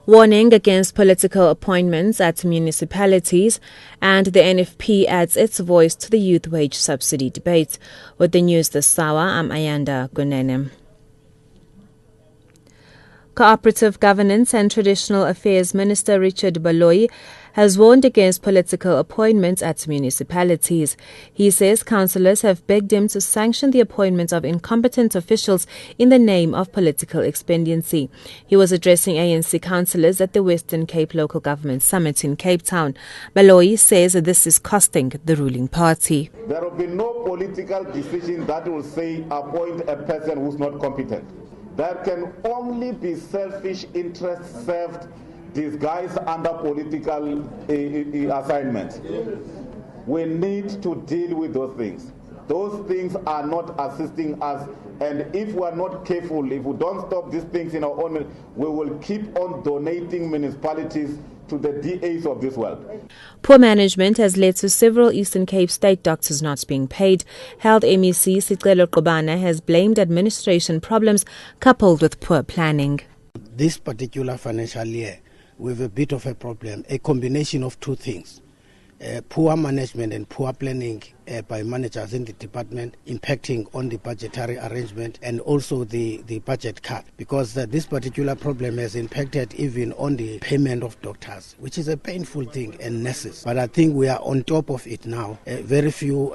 warning against political appointments at municipalities, and the NFP adds its voice to the youth wage subsidy debate. With the news this hour, I'm Ayanda Gunene. Cooperative Governance and Traditional Affairs Minister Richard Baloyi has warned against political appointments at municipalities. He says councillors have begged him to sanction the appointment of incompetent officials in the name of political expediency. He was addressing ANC councillors at the Western Cape Local Government Summit in Cape Town. Baloyi says this is costing the ruling party. There will be no political decision that will say appoint a person who's not competent. There can only be selfish interests served disguised under political assignments. We need to deal with those things. Those things are not assisting us, and if we are not careful, if we don't stop these things in our own, we will keep on donating municipalities to the DAs of this world. Poor management has led to several Eastern Cape state doctors not being paid. Health MEC Sicelo Qobana has blamed administration problems coupled with poor planning. This particular financial year, we have a bit of a problem, a combination of two things. Poor management and poor planning by managers in the department impacting on the budgetary arrangement and also the budget cut, because this particular problem has impacted even on the payment of doctors, which is a painful thing, and nurses. But I think we are on top of it now. Very few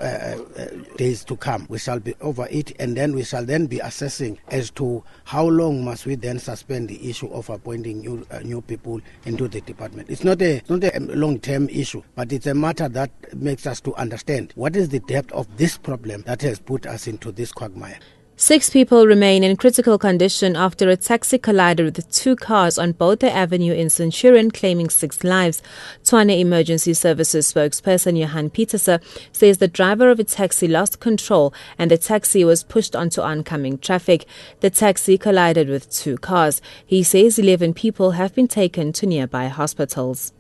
days to come, we shall be over it, and then we shall then be assessing as to how long must we then suspend the issue of appointing new people into the department. It's not a long-term issue, but it's a matter that makes us to understand what is the depth of this problem that has put us into this quagmire. 6 people remain in critical condition after a taxi collided with 2 cars on Botha Avenue in Centurion, claiming 6 lives. Tshwane Emergency Services spokesperson Johan Peterser says the driver of a taxi lost control and the taxi was pushed onto oncoming traffic. The taxi collided with 2 cars. He says 11 people have been taken to nearby hospitals.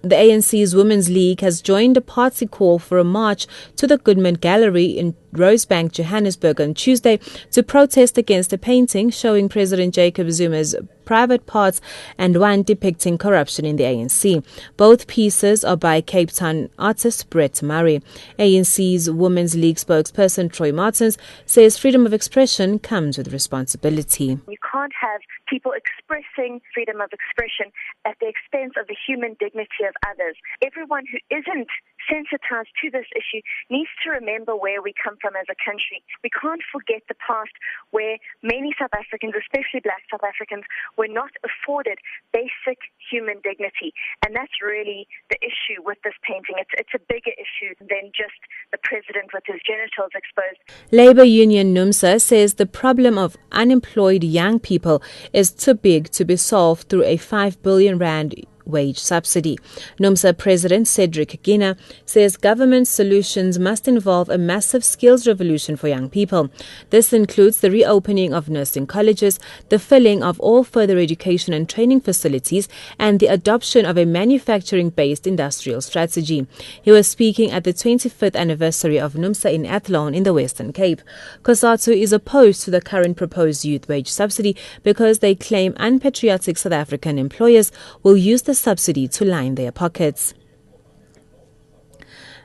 The ANC's Women's League has joined a party call for a march to the Goodman Gallery in Rosebank, Johannesburg on Tuesday to protest against a painting showing President Jacob Zuma's private parts and one depicting corruption in the ANC. Both pieces are by Cape Town artist Brett Murray. ANC's Women's League spokesperson Troy Martins says freedom of expression comes with responsibility. You can't have people expressing freedom of expression at the expense of the human dignity of others. Everyone who isn't sensitized to this issue needs to remember where we come from as a country. We can't forget the past where many South Africans, especially black South Africans, were not afforded basic human dignity. And that's really the issue with this painting. It's a bigger issue than just the president with his genitals exposed. Labour Union NUMSA says the problem of unemployed young people is too big to be solved through a 5 billion rand wage subsidy. NUMSA President Cedric Gina says government solutions must involve a massive skills revolution for young people. This includes the reopening of nursing colleges, the filling of all further education and training facilities, and the adoption of a manufacturing-based industrial strategy. He was speaking at the 25th anniversary of NUMSA in Athlone in the Western Cape. COSATU is opposed to the current proposed youth wage subsidy because they claim unpatriotic South African employers will use the subsidy to line their pockets.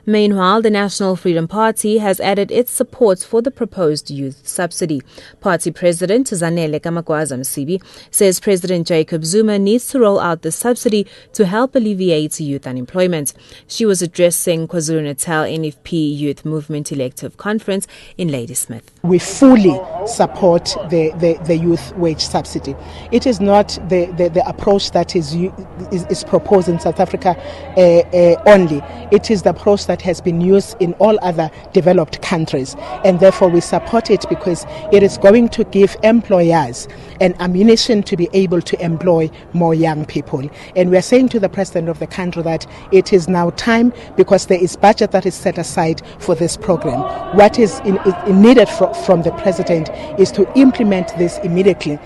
Meanwhile, the National Freedom Party has added its support for the proposed youth subsidy. Party President Zanele Kamagwaza Msibi says President Jacob Zuma needs to roll out the subsidy to help alleviate youth unemployment. She was addressing KwaZulu-Natal NFP Youth Movement Elective Conference in Ladysmith. We fully support the youth wage subsidy. It is not the approach that is proposed in South Africa only. It is the approach that has been used in all other developed countries, and therefore we support it because it is going to give employers an ammunition to be able to employ more young people. And we are saying to the President of the country that it is now time, because there is budget that is set aside for this program. What is needed from the President is to implement this immediately.